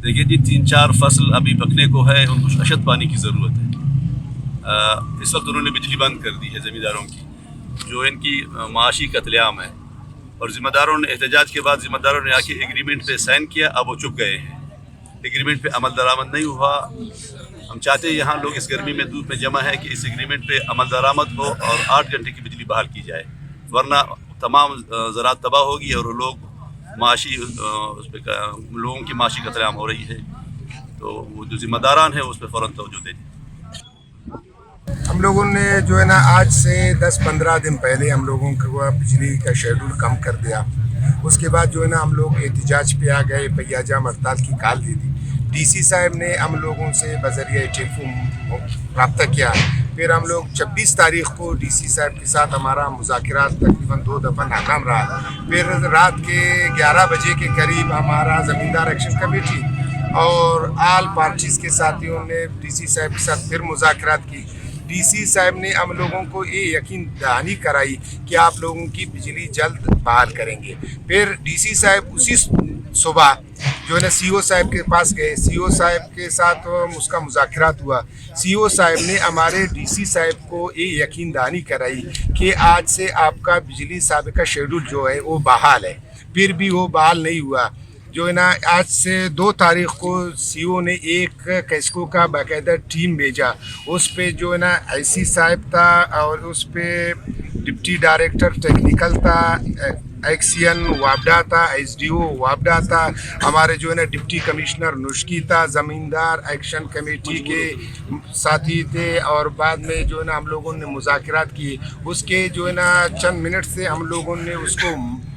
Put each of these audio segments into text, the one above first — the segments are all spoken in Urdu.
دیکھیے جی 3-4 فصل ابھی پکنے کو ہے، ان کو اشد پانی کی ضرورت ہے۔ اس وقت انہوں نے بجلی بند کر دی ہے زمینداروں کی، جو ان کی معاشی قتل عام ہے، اور ذمہ داروں نے احتجاج کے بعد ذمہ داروں نے آ کے ایگریمنٹ پہ سائن کیا، اب وہ چپ گئے ہیں، ایگریمنٹ پہ عمل درآمد نہیں ہوا۔ ہم چاہتے ہیں یہاں لوگ اس گرمی میں دھوپ میں جمع ہے کہ اس ایگریمنٹ پہ عمل درآمد ہو اور 8 گھنٹے کی بجلی بحال کی جائے، ورنہ تمام زراعت تباہ ہوگی اور لوگ معاشی اس پہ لوگوں کی معاشی قتل عام ہو رہی ہے، تو وہ جو ذمہ داران ہیں اس پہ فوراً توجہ دیں۔ ہم لوگوں نے جو ہے نا آج سے 10-15 دن پہلے ہم لوگوں کو بجلی کا شیڈول کم کر دیا۔ اس کے بعد جو ہے نا ہم لوگ احتجاج پہ آ گئے، پہیہ جام ہڑتال کی کال دے دی۔ ڈی سی صاحب نے ہم لوگوں سے بذریعہ ٹیلیفون رابطہ کیا، پھر ہم لوگ 26 تاریخ کو ڈی سی صاحب کے ساتھ ہمارا مذاکرات تقریباً 2 دفعہ ناکام رہا۔ پھر رات کے 11 بجے کے قریب ہمارا زمیندار ایکشن کمیٹی اور آل پارٹیز کے ساتھیوں نے ڈی سی صاحب کے ساتھ پھر مذاکرات کی۔ ڈی سی صاحب نے ہم لوگوں کو یہ یقین دہانی کرائی کہ آپ لوگوں کی بجلی جلد بحال کریں گے۔ پھر ڈی سی صاحب اسی صبح جو ہے نا سی او صاحب کے پاس گئے، سی او صاحب کے ساتھ اس کا مذاکرات ہوا۔ سی او صاحب نے ہمارے ڈی سی صاحب کو یہ یقین دہانی کرائی کہ آج سے آپ کا بجلی سابقہ شیڈول جو ہے وہ بحال ہے، پھر بھی وہ بحال نہیں ہوا۔ جو ہے نا آج سے 2 تاریخ کو سی او نے ایک کیسکو کا باقاعدہ ٹیم بھیجا، اس پہ جو ہے نا آئی سی صاحب تھا اور اس پہ ڈپٹی ڈائریکٹر ٹیکنیکل تھا، ایکسین وابڈا تھا، ایس ڈی او وابڈا تھا، ہمارے جو ہے نا ڈپٹی کمشنر نشکی تھا، زمیندار ایکشن کمیٹی کے ساتھی تھے، اور بعد میں جو ہے نا ہم لوگوں نے مذاکرات کیے۔ اس کے جو ہے نا چند منٹ سے ہم لوگوں نے اس کو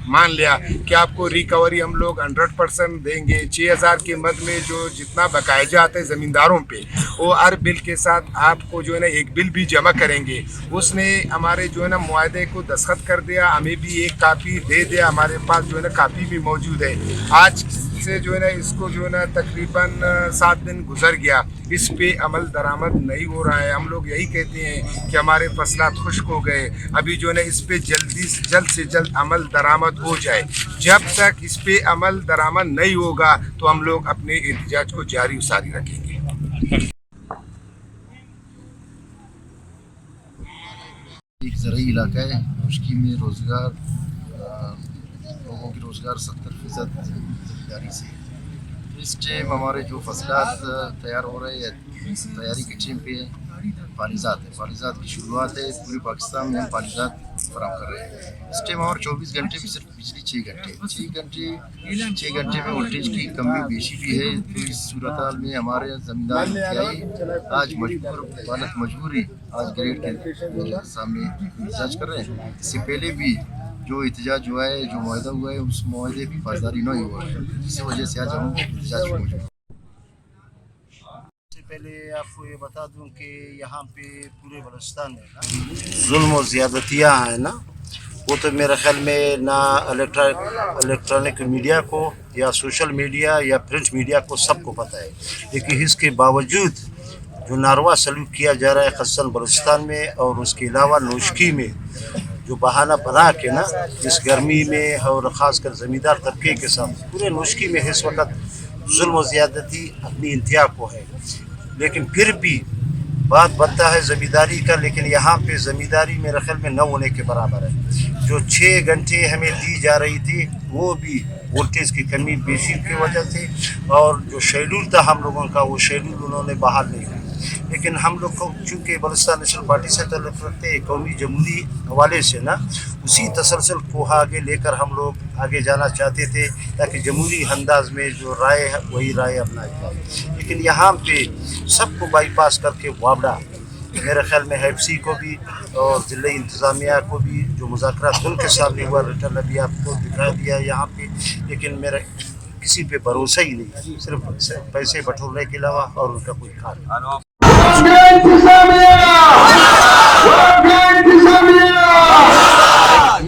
مان لیا کہ آپ کو ریکوری ہم لوگ 100% دیں گے۔ 6000 کی مد میں جو جتنا بقایا جاتا ہے زمینداروں پہ، وہ ہر بل کے ساتھ آپ کو جو ہے نا ایک بل بھی جمع کریں گے۔ اس نے ہمارے جو ہے نا معاہدے کو دستخط کر دیا، ہمیں بھی ایک کاپی دے دیا، ہمارے پاس جو ہے نا کاپی بھی موجود ہے۔ آج سے جو ہے نا اس کو جو ہے نا تقریباً 7 دن گزر گیا، اس پہ عمل درآمد نہیں ہو رہا ہے۔ ہم لوگ یہی کہتے ہیں کہ ہمارے فصلات خشک ہو گئے، ابھی جو ہے نا اس پہ جلد سے جلد عمل درآمد ہو جائے۔ جب تک اس پہ عمل درآمد نہیں ہوگا تو ہم لوگ اپنے احتجاج کو جاری و ساری رکھیں گے۔ ایک زرعی علاقہ ہے، نوشکی میں روزگار لوگوں کی روزگار 70% زمینداری سے۔ اس ٹائم ہمارے جو فصلات تیار ہو رہے ہیں، تیاری کے ٹائم پہ فالزات ہے، فالزات کی شروعات ہے۔ پورے پاکستان میں ہم فالزات فراہم کر رہے ہیں۔ اس ٹائم اور 24 گھنٹے میں صرف بجلی 6 گھنٹے میں وولٹیج کی کمی بیشی بھی ہے۔ تو اس صورتحال میں ہمارے زمیندار آج مجبوری آج گریڈ کے سامنے احتجاج کر رہے ہیں۔ اس سے پہلے بھی جو احتجاج ہوا ہے، جو معاہدہ ہوا ہے، اس معاہدے کی پاسداری نہیں ہوا ہے، جس وجہ سے آج ہم احتجاج میں موجود ہیں۔ پہلے آپ کو یہ بتا دوں کہ یہاں پہ پورے بلوچستان میں ظلم و زیادتیاں ہیں نا، وہ تو میرے خیال میں نہ الیکٹرانک میڈیا کو یا سوشل میڈیا یا پرنٹ میڈیا کو سب کو پتہ ہے، لیکن اس کے باوجود جو ناروا سلوک کیا جا رہا ہے خصوصاً بلوچستان میں، اور اس کے علاوہ نوشکی میں جو بہانہ بنا کے نا اس گرمی میں اور خاص کر زمیندار طبقے کے ساتھ پورے نوشکی میں اس وقت ظلم و زیادتی اپنی انتہا کو ہے۔ لیکن پھر بھی بات بنتا ہے زمینداری کا، لیکن یہاں پہ زمینداری میرے خیال میں 9 ہونے کے برابر ہے۔ جو 6 گھنٹے ہمیں دی جا رہی تھی وہ بھی وولٹیج کی کمی بیشی کی وجہ سے، اور جو شیڈول تھا ہم لوگوں کا وہ شیڈول انہوں نے بحال نہیں کیا۔ لیکن ہم لوگ کو چونکہ بلوچستان نیشنل پارٹی سے تعلق رکھتے ہیں، قومی جمہوری حوالے سے نا اسی تسلسل کو آگے لے کر ہم لوگ آگے جانا چاہتے تھے، تاکہ جمہوری انداز میں جو رائے ہے وہی رائے اپنائی جائے۔ لیکن یہاں پہ سب کو بائی پاس کر کے وابڈا میرے خیال میں ایف سی کو بھی اور ضلع انتظامیہ کو بھی جو مذاکرات ان کے سامنے ہوا، ریٹرن ابھی آپ کو دکھا دیا یہاں پہ، لیکن میرا کسی پہ بھروسہ ہی نہیں، صرف پیسے بٹورنے کے علاوہ اور ان کا کوئی کام نہیں۔